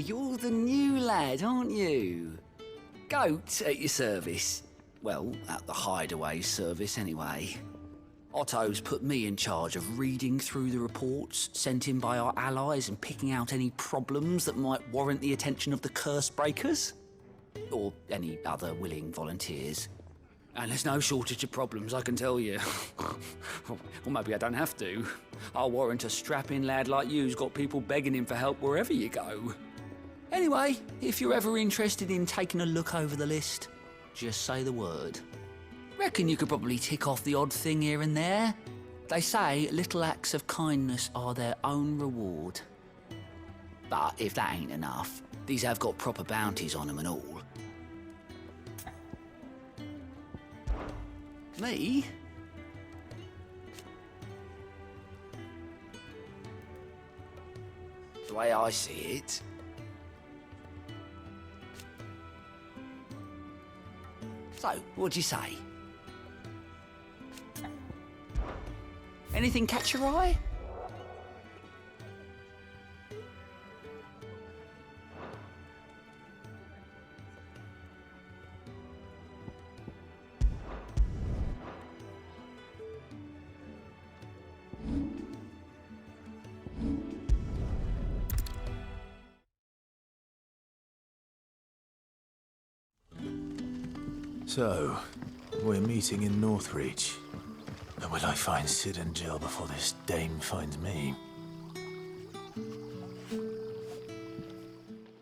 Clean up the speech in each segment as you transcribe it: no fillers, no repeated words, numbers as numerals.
you're the new lad, aren't you? Goat at your service. Well, at the hideaway service anyway. Otto's put me in charge of reading through the reports sent in by our allies and picking out any problems that might warrant the attention of the curse breakers. Or any other willing volunteers. And there's no shortage of problems, I can tell you. Or maybe I don't have to. I'll warrant a strapping lad like you's got people begging him for help wherever you go. Anyway, if you're ever interested in taking a look over the list, just say the word. Reckon you could probably tick off the odd thing here and there. They say little acts of kindness are their own reward. But if that ain't enough, these have got proper bounties on them and all. Me? The way I see it, so, what'd you say? Anything catch your eye? So, we're meeting in Northreach. But will I find Sid and Jill before this dame finds me?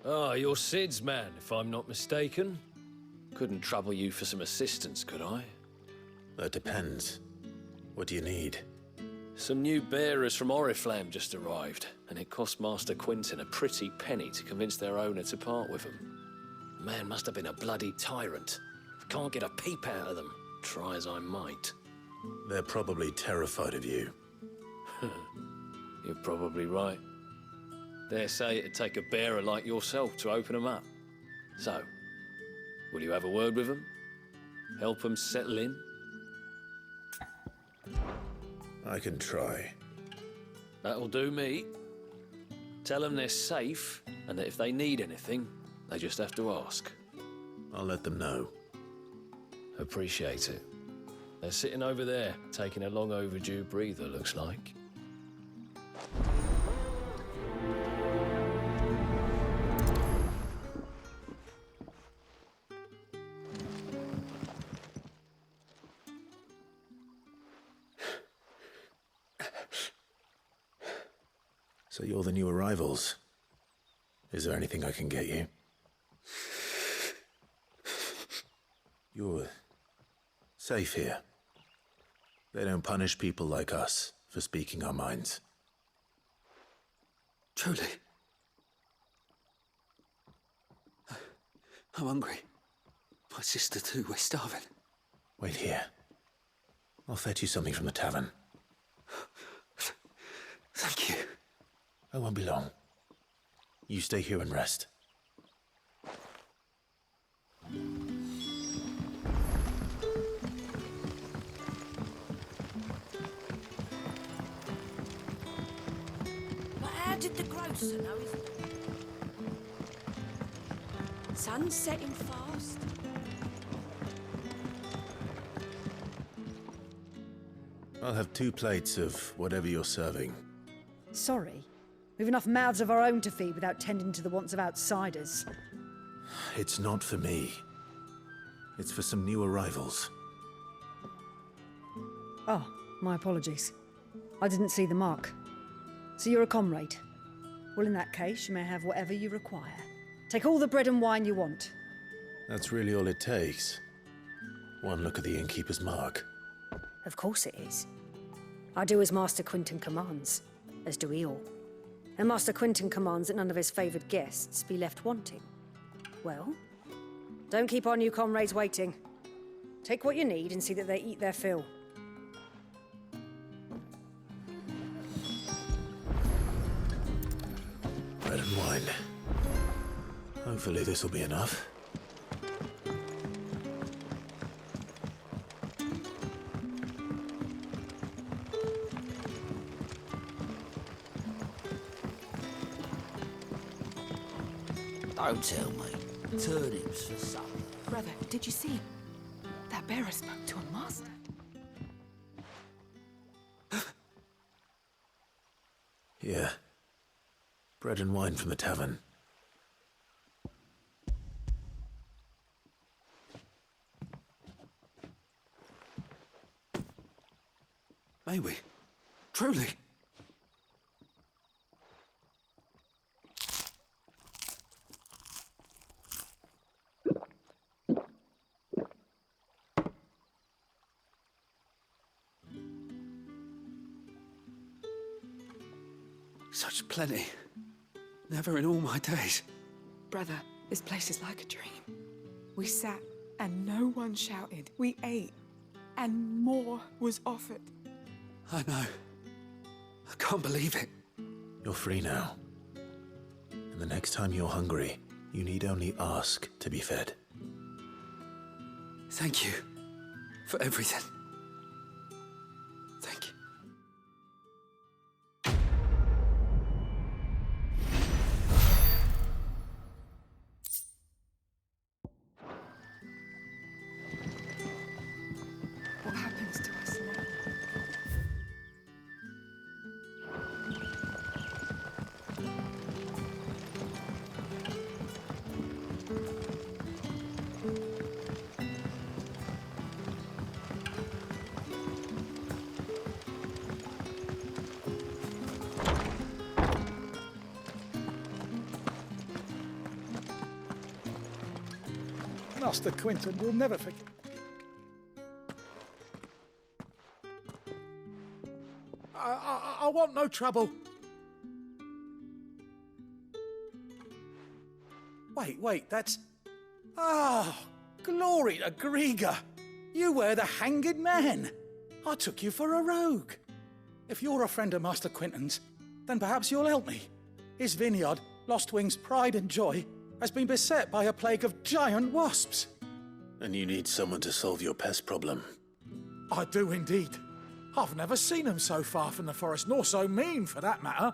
Ah, you're Sid's man, if I'm not mistaken. Couldn't trouble you for some assistance, could I? That depends. What do you need? Some new bearers from Oriflamme just arrived, and it cost Master Quinton a pretty penny to convince their owner to part with them. The man must have been a bloody tyrant. Can't get a peep out of them, try as I might. They're probably terrified of you. You're probably right. Dare say it'd take a bearer like yourself to open them up. So, will you have a word with them? Help them settle in? I can try. That'll do me. Tell them they're safe, and that if they need anything, they just have to ask. I'll let them know. Appreciate it. They're sitting over there, taking a long overdue breather, looks like. So you're the new arrivals. Is there anything I can get you? You're safe here. They don't punish people like us for speaking our minds. Truly. I'm hungry. My sister too, we're starving. Wait here. I'll fetch you something from the tavern. Thank you. I won't be long. You stay here and rest. But how did the grocer know his... Sun's setting fast. I'll have 2 plates of whatever you're serving. Sorry. We've enough mouths of our own to feed without tending to the wants of outsiders. It's not for me. It's for some new arrivals. Oh, my apologies. I didn't see the mark. So you're a comrade? Well, in that case, you may have whatever you require. Take all the bread and wine you want. That's really all it takes. One look at the innkeeper's mark. Of course it is. I do as Master Quinton commands, as do we all. And Master Quinton commands that none of his favoured guests be left wanting. Well, don't keep our new comrades waiting. Take what you need and see that they eat their fill. Bread and wine. Hopefully this will be enough. Don't tell me. Turnips for supper. Brother, did you see? That bearer spoke to a master. Yeah. Bread and wine from the tavern. May we? Truly? Such plenty. Never in all my days. Brother, this place is like a dream. We sat and no one shouted. We ate and more was offered. I know. I can't believe it. You're free now. And the next time you're hungry, you need only ask to be fed. Thank you for everything. Thank you. What happens to us now? Master Quinton will never forget. I want no trouble. Wait, that's... Ah, glory to Grieger. You were the hanged man. I took you for a rogue. If you're a friend of Master Quinton's, then perhaps you'll help me. His vineyard, Lostwing's pride and joy, has been beset by a plague of giant wasps. And you need someone to solve your pest problem. I do indeed. I've never seen them so far from the forest, nor so mean, for that matter.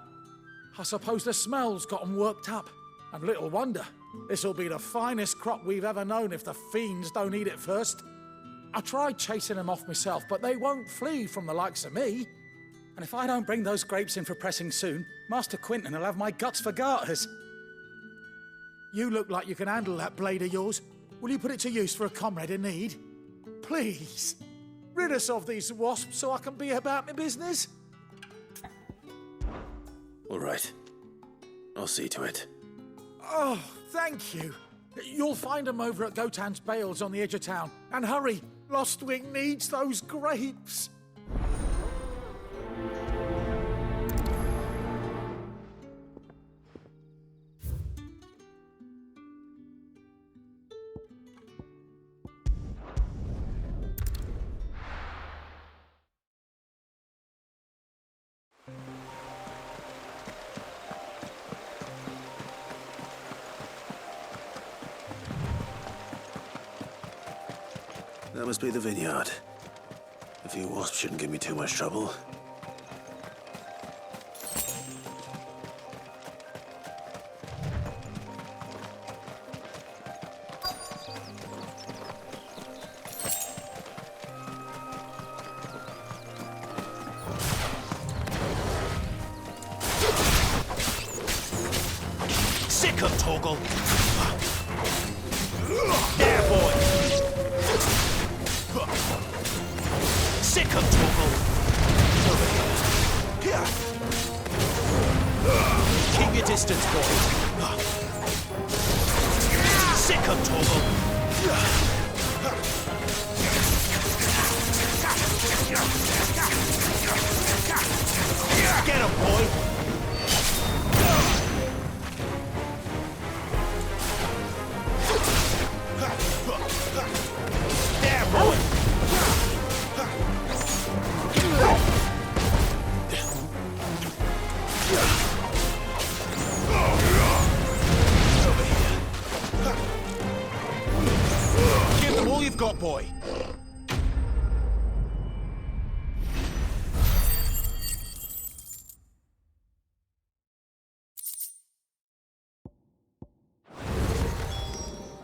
I suppose the smell's got them worked up. And little wonder. This'll be the finest crop we've ever known if the fiends don't eat it first. I tried chasing them off myself, but they won't flee from the likes of me. And if I don't bring those grapes in for pressing soon, Master Quinton will have my guts for garters. You look like you can handle that blade of yours. Will you put it to use for a comrade in need? Please. Rid us of these wasps so I can be about my business. All right. I'll see to it. Oh, thank you. You'll find them over at Gotan's Bales on the edge of town. And hurry, Lostwing needs those grapes. That must be the vineyard. A few wasps shouldn't give me too much trouble. Sick of Toggle! There, boy! Sick of Toggle! Over here. Keep your distance, boy. Sick of Toggle! Get him, boy! There, boy! Over here.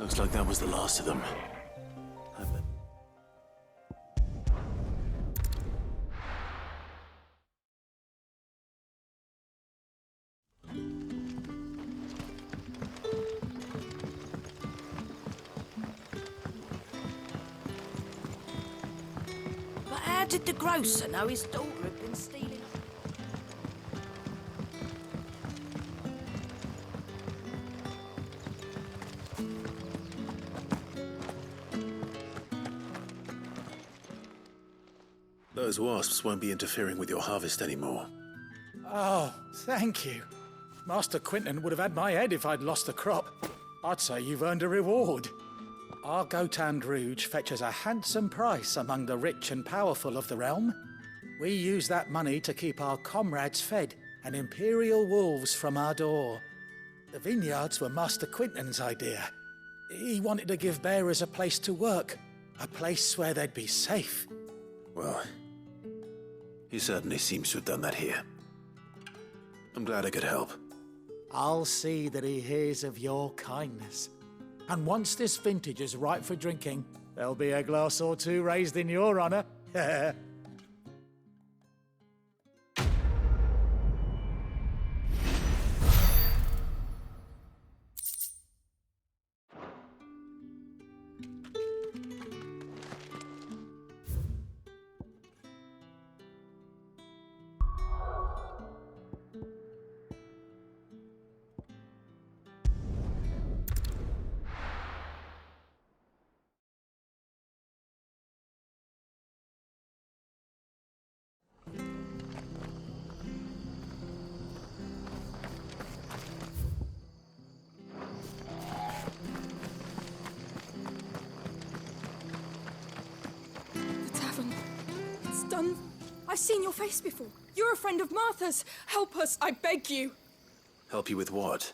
Looks like that was the last of them. But how did the grocer know his daughter had been stealing? Those wasps won't be interfering with your harvest anymore. Oh, thank you. Master Quinton would have had my head if I'd lost the crop. I'd say you've earned a reward. Our Gotand Rouge fetches a handsome price among the rich and powerful of the realm. We use that money to keep our comrades fed and imperial wolves from our door. The vineyards were Master Quinton's idea. He wanted to give bearers a place to work, a place where they'd be safe. Well, he certainly seems to have done that here. I'm glad I could help. I'll see that he hears of your kindness. And once this vintage is ripe for drinking, there'll be a glass or two raised in your honor. The tavern. It's done. I've seen your face before. You're a friend of Martha's. Help us, I beg you. Help you with what?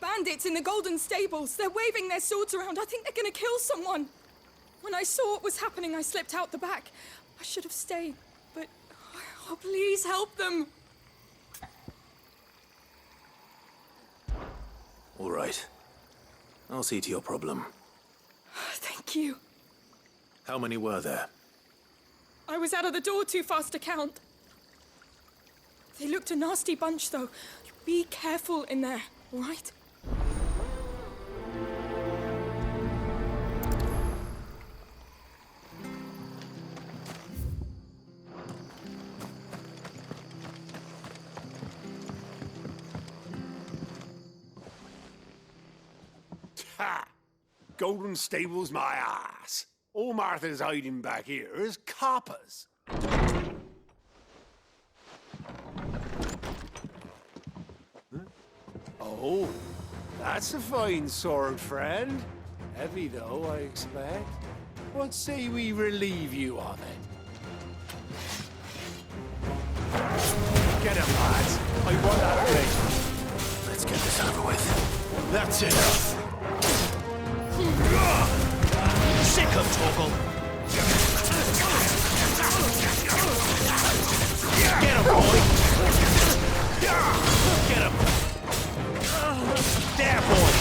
Bandits in the Golden Stables. They're waving their swords around. I think they're gonna kill someone. When I saw what was happening, I slipped out the back. I should have stayed, but... Oh, please help them. All right. I'll see to your problem. Thank you. How many were there? I was out of the door too fast to count. They looked a nasty bunch, though. Be careful in there, all right? Ha! Golden Stables my ass. All Martha's hiding back here is coppers. Huh? Oh, that's a fine sword, friend. Heavy, though, I expect. What say we relieve you of it? Get him, lads. I want that thing. Let's get this over with. That's enough. Sick of Toggle! Get him, boy! Get him! There, boy!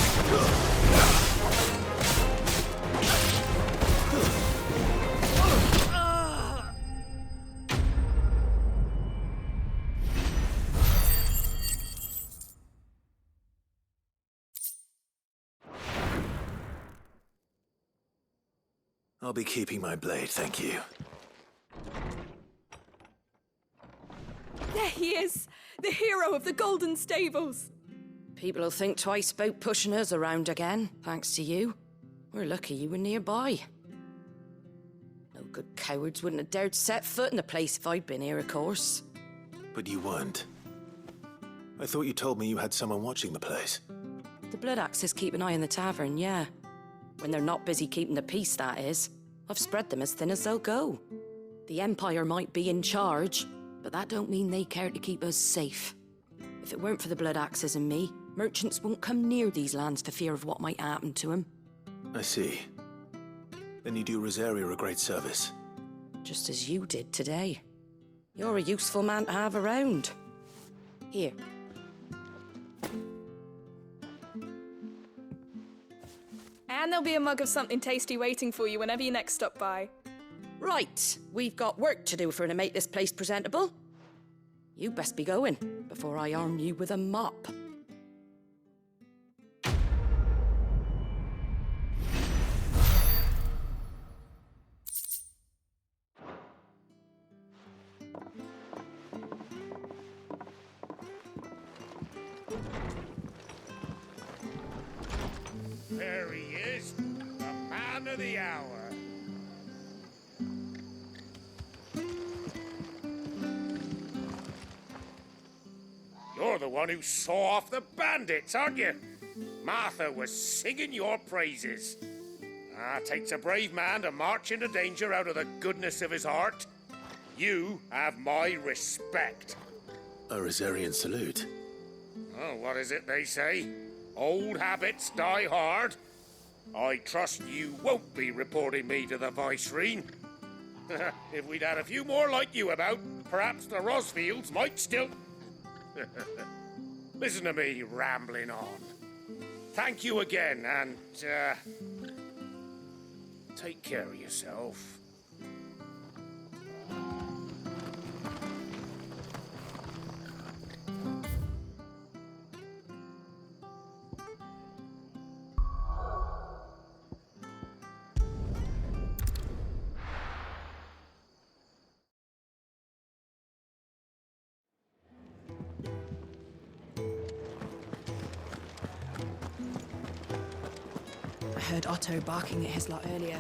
I'll be keeping my blade, thank you. There he is, the hero of the Golden Stables. People will think twice about pushing us around again, thanks to you. We're lucky you were nearby. No good cowards wouldn't have dared set foot in the place if I'd been here, of course. But you weren't. I thought you told me you had someone watching the place. The Blood Axes keep an eye on the tavern, yeah. When they're not busy keeping the peace, that is. I've spread them as thin as they'll go. The Empire might be in charge, but that don't mean they care to keep us safe. If it weren't for the Blood Axes and me, merchants won't come near these lands for fear of what might happen to them. I see. Then you do Rosaria a great service. Just as you did today. You're a useful man to have around. Here. And there'll be a mug of something tasty waiting for you whenever you next stop by. Right, we've got work to do to make this place presentable. You best be going before I arm you with a mop. There he is, the man of the hour. You're the one who saw off the bandits, aren't you? Martha was singing your praises. Takes a brave man to march into danger out of the goodness of his heart. You have my respect. A Rosarian salute. Oh, what is it they say? Old habits die hard. I trust you won't be reporting me to the Viceroy. If we'd had a few more like you about, perhaps the Rosfields might still... Listen to me rambling on. Thank you again, and, take care of yourself. I heard Otto barking at his lot earlier.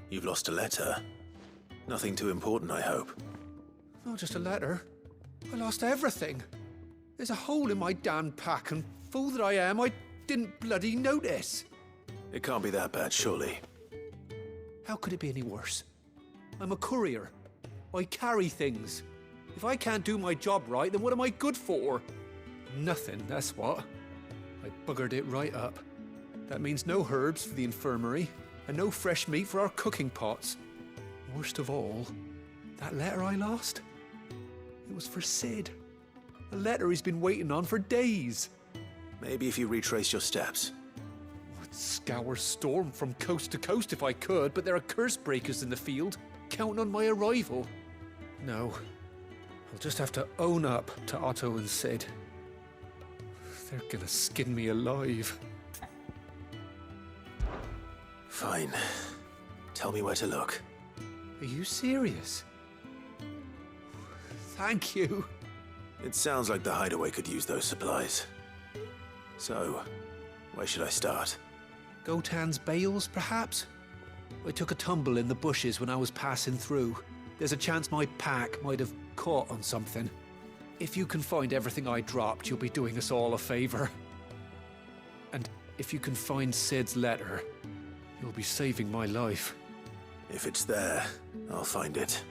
You've lost a letter. Nothing too important, I hope. Not just a letter. I lost everything. There's a hole in my damn pack, and fool that I am, I didn't bloody notice. It can't be that bad, surely. How could it be any worse? I'm a courier. I carry things. If I can't do my job right, then what am I good for? Nothing, that's what. I buggered it right up. That means no herbs for the infirmary, and no fresh meat for our cooking pots. Worst of all, that letter I lost? It was for Sid. A letter he's been waiting on for days. Maybe if you retrace your steps. I'd scour Storm from coast to coast if I could, but there are curse breakers in the field, counting on my arrival. No, I'll just have to own up to Otto and Sid. They're gonna skin me alive. Fine. Tell me where to look. Are you serious? Thank you. It sounds like the hideaway could use those supplies. So, where should I start? Gotan's bales, perhaps? I took a tumble in the bushes when I was passing through. There's a chance my pack might have caught on something. If you can find everything I dropped, you'll be doing us all a favor. And if you can find Sid's letter, you'll be saving my life. If it's there, I'll find it.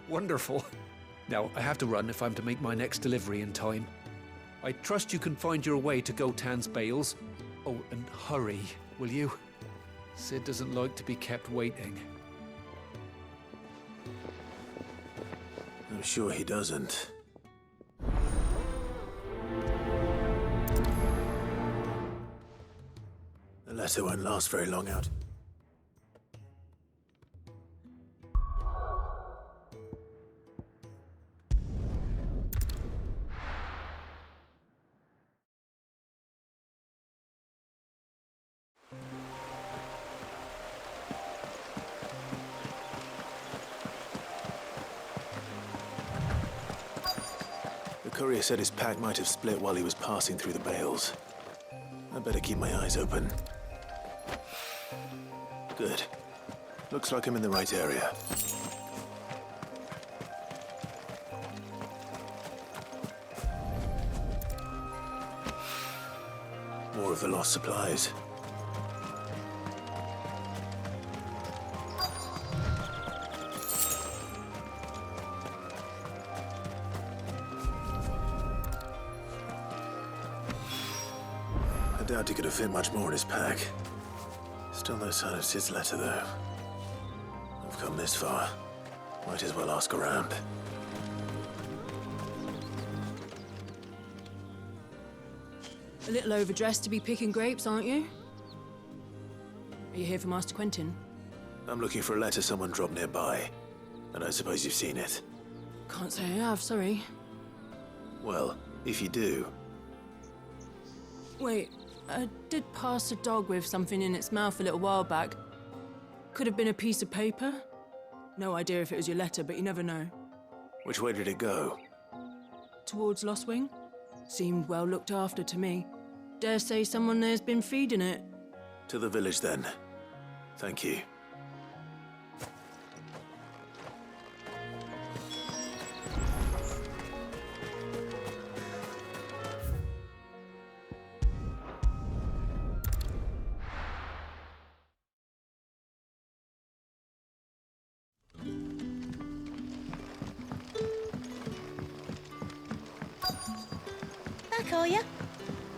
Wonderful. Now, I have to run if I'm to make my next delivery in time. I trust you can find your way to Gotan's bales. Oh, and hurry, will you? Sid doesn't like to be kept waiting. I'm sure he doesn't. The letter won't last very long out. The courier said his pack might have split while he was passing through the bales. I better keep my eyes open. Good. Looks like I'm in the right area. More of the lost supplies. doubt he could have fit much more in his pack. Still no sign of Sid's letter, though. I've come this far. Might as well ask around. A little overdressed to be picking grapes, aren't you? Are you here for Master Quentin? I'm looking for a letter someone dropped nearby. And I suppose you've seen it. Can't say I have, sorry. Well, if you do... Wait, I did pass a dog with something in its mouth a little while back. Could have been a piece of paper. No idea if it was your letter, but you never know. Which way did it go? Towards Lost Wing? Seemed well looked after to me. Dare say someone there's been feeding it. To the village, then. Thank you. Back, are ya?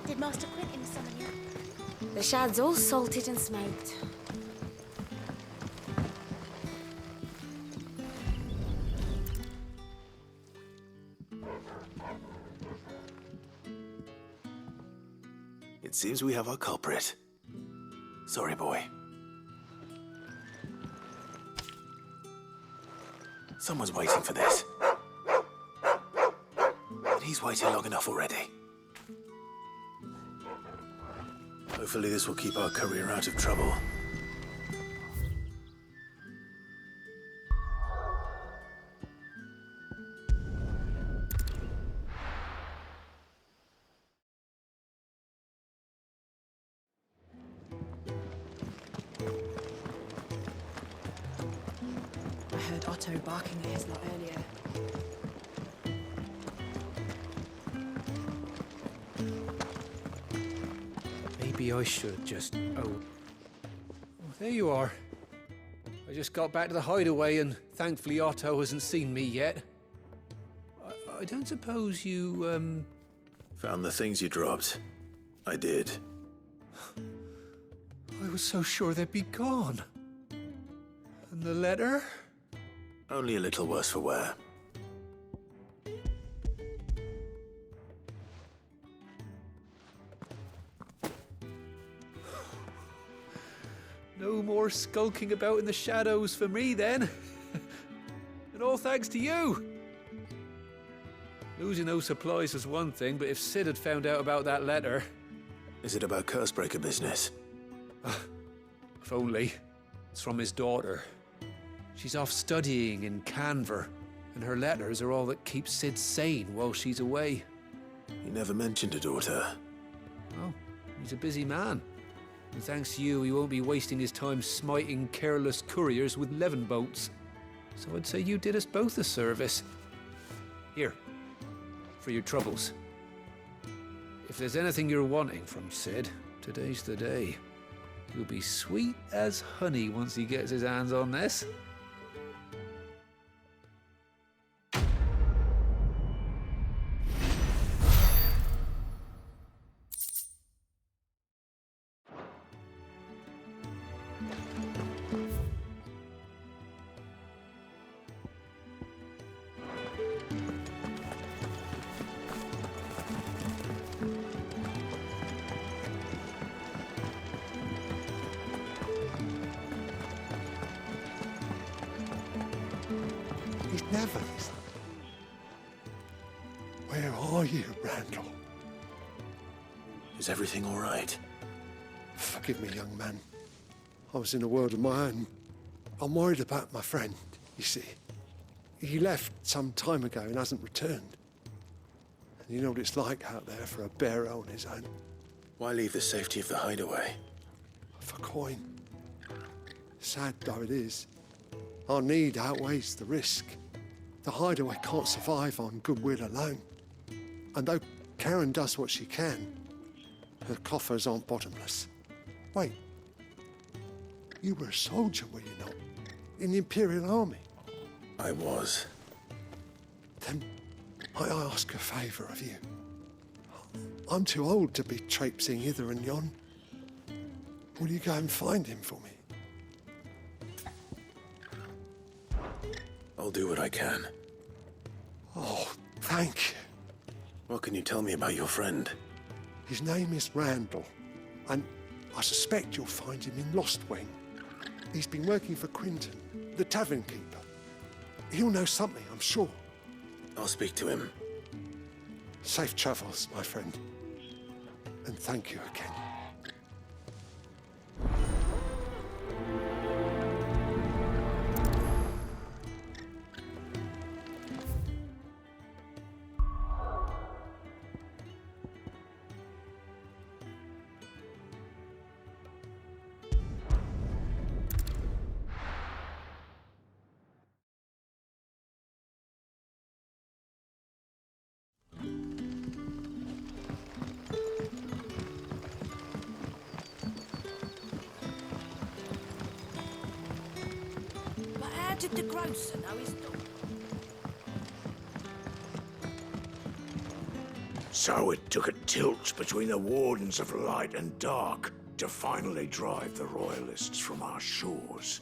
Did Master Quentin summon you? The shad's all salted and smoked. It seems we have our culprit. Sorry, boy. Someone's waiting for this. And he's waited long enough already. Hopefully this will keep our courier out of trouble. I heard Otto barking at his lot earlier. Maybe I should just... Oh, there you are. I just got back to the hideaway and thankfully Otto hasn't seen me yet. I don't suppose you, Found the things you dropped. I did. I was so sure they'd be gone. And the letter? Only a little worse for wear. No more skulking about in the shadows for me, then. And all thanks to you. Losing those supplies was one thing, but if Sid had found out about that letter... Is it about Cursebreaker business? If only. It's from his daughter. She's off studying in Canver, and her letters are all that keeps Sid sane while she's away. He never mentioned a daughter. Oh, he's a busy man. And thanks to you, he won't be wasting his time smiting careless couriers with levin boats. So I'd say you did us both a service. Here, for your troubles. If there's anything you're wanting from Sid, today's the day. He'll be sweet as honey once he gets his hands on this. He's never listened. Where are you, Randall? Is everything all right? Forgive me, young man. I was in a world of my own. I'm worried about my friend, you see. He left some time ago and hasn't returned. And you know what it's like out there for a bearer on his own. Why leave the safety of the hideaway? For coin. Sad though it is, our need outweighs the risk. The hideaway can't survive on goodwill alone. And though Karen does what she can, her coffers aren't bottomless. Wait, you were a soldier, were you not? In the Imperial Army? I was. Then might I ask a favour of you? I'm too old to be traipsing hither and yon. Will you go and find him for me? I'll do what I can. Oh, thank you. What can you tell me about your friend? His name is Randall, and I suspect you'll find him in Lost Wing. He's been working for Quinton, the tavern keeper. He'll know something, I'm sure. I'll speak to him. Safe travels, my friend. And thank you again. But how did the grocer know his dog? So it took a tilt between the Wardens of Light and Dark to finally drive the Royalists from our shores.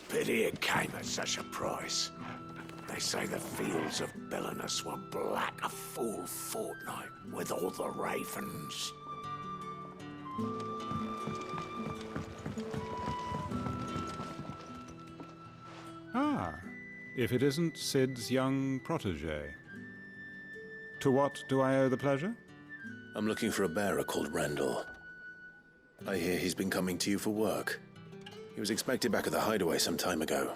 Pity it came at such a price. They say the fields of Belenus were black a full fortnight with all the ravens. Ah, if it isn't Sid's young protege. To what do I owe the pleasure? I'm looking for a bearer called Randall. I hear he's been coming to you for work. He was expected back at the hideaway some time ago.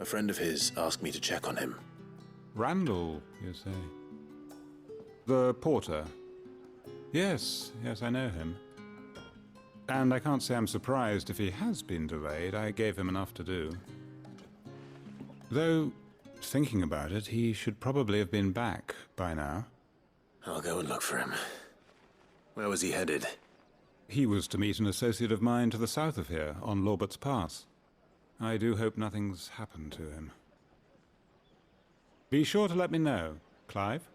A friend of his asked me to check on him. Randall, you say? The porter? Yes, I know him. And I can't say I'm surprised if he has been delayed. I gave him enough to do. Though, thinking about it, he should probably have been back by now. I'll go and look for him. Where was he headed? He was to meet an associate of mine to the south of here, on Lorbert's Pass. I do hope nothing's happened to him. Be sure to let me know, Clive.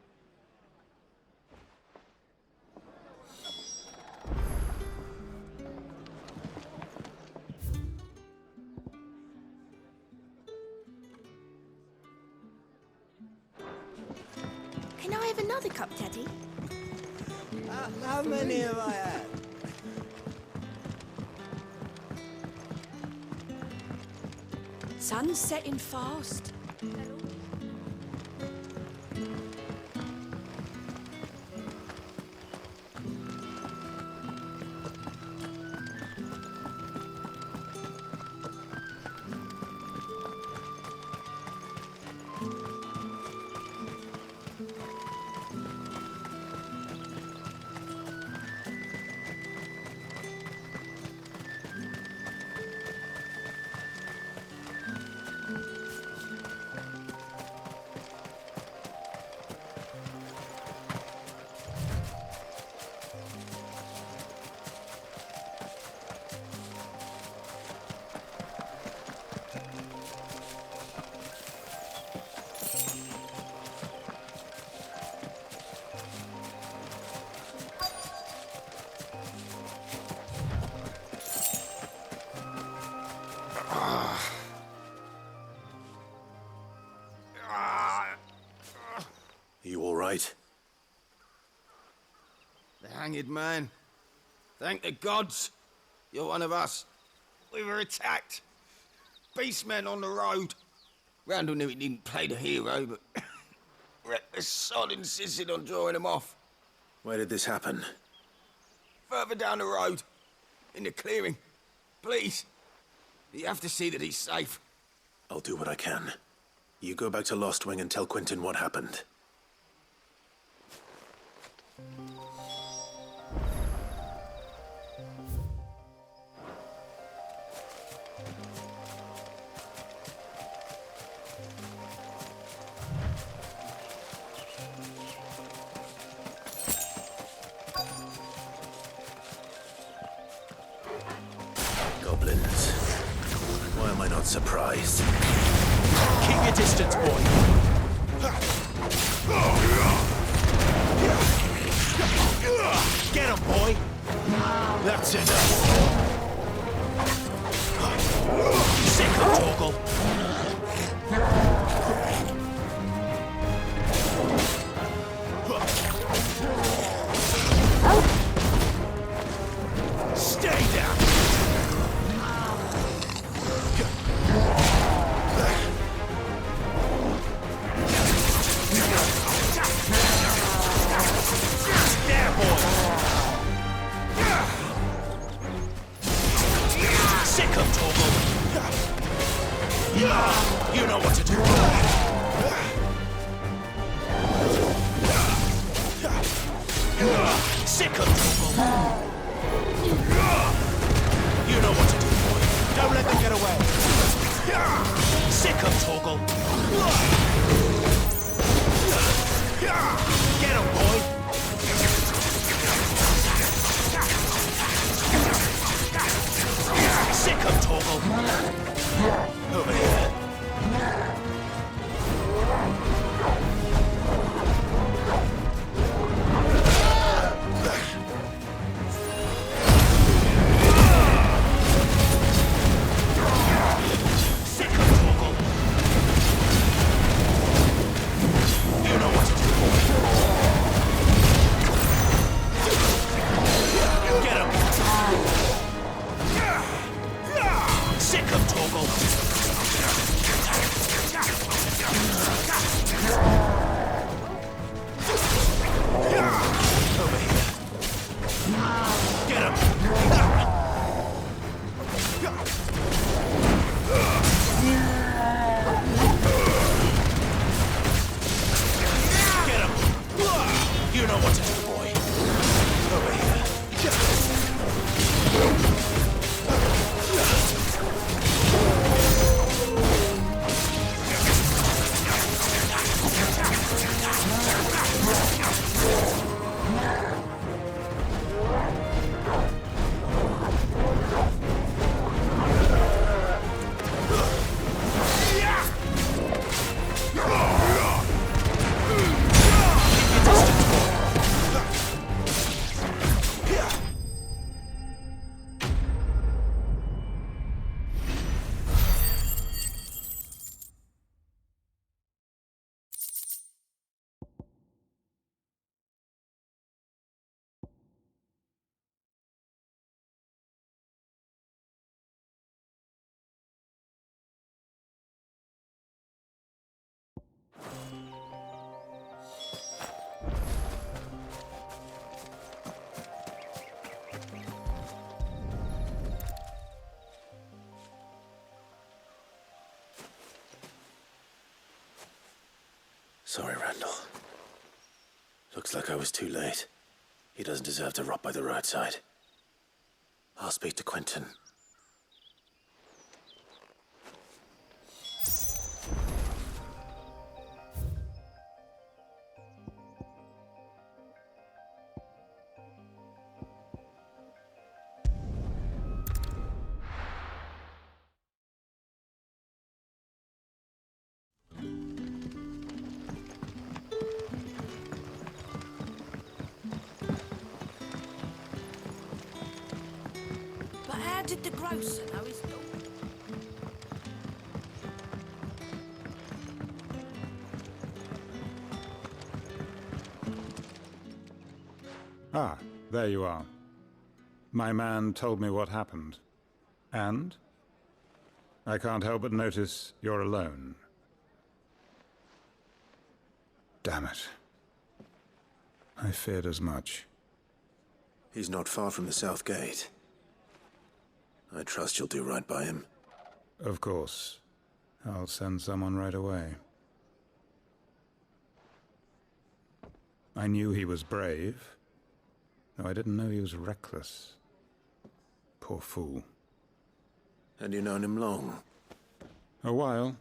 Can I have another cup, Teddy? How many have I had? Sun's setting fast. You all right? The hanged man. Thank the gods. You're one of us. We were attacked. Beastmen on the road. Randall knew he didn't play the hero, but reckless sod insisted on drawing him off. Where did this happen? Further down the road. In the clearing. Please. You have to see that he's safe. I'll do what I can. You go back to Lost Wing and tell Quinton what happened. Goblins. Why am I not surprised? Keep your distance, boy. Get him, boy! That's enough! Sick of Torgal! Stay down! There, boy! Sick of Torgal! You know what to do! Sick of Torgal! You know what to do, boy! Don't let them get away! Sick of Torgal! Get him, boy! Sick of Torgal! Over here. Sick of Torgal! You know what to do, boy. Get him! Sick of Torgal! Over here. Get him! Get him! You know what to do, boy. Over here. Sorry, Randall. Looks like I was too late. He doesn't deserve to rot by the roadside. I'll speak to Quentin. But how did the grocer know his daughter? Ah, there you are. My man told me what happened. And? I can't help but notice you're alone. Damn it. I feared as much. He's not far from the South Gate. I trust you'll do right by him. Of course. I'll send someone right away. I knew he was brave, though I didn't know he was reckless. Poor fool. And you've known him long? A while.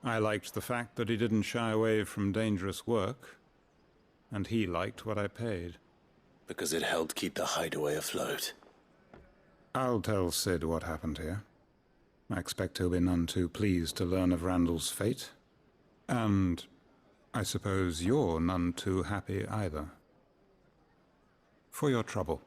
I liked the fact that he didn't shy away from dangerous work, and he liked what I paid. Because it helped keep the hideaway afloat. I'll tell Sid what happened here. I expect he'll be none too pleased to learn of Randall's fate. And I suppose you're none too happy either. for your trouble.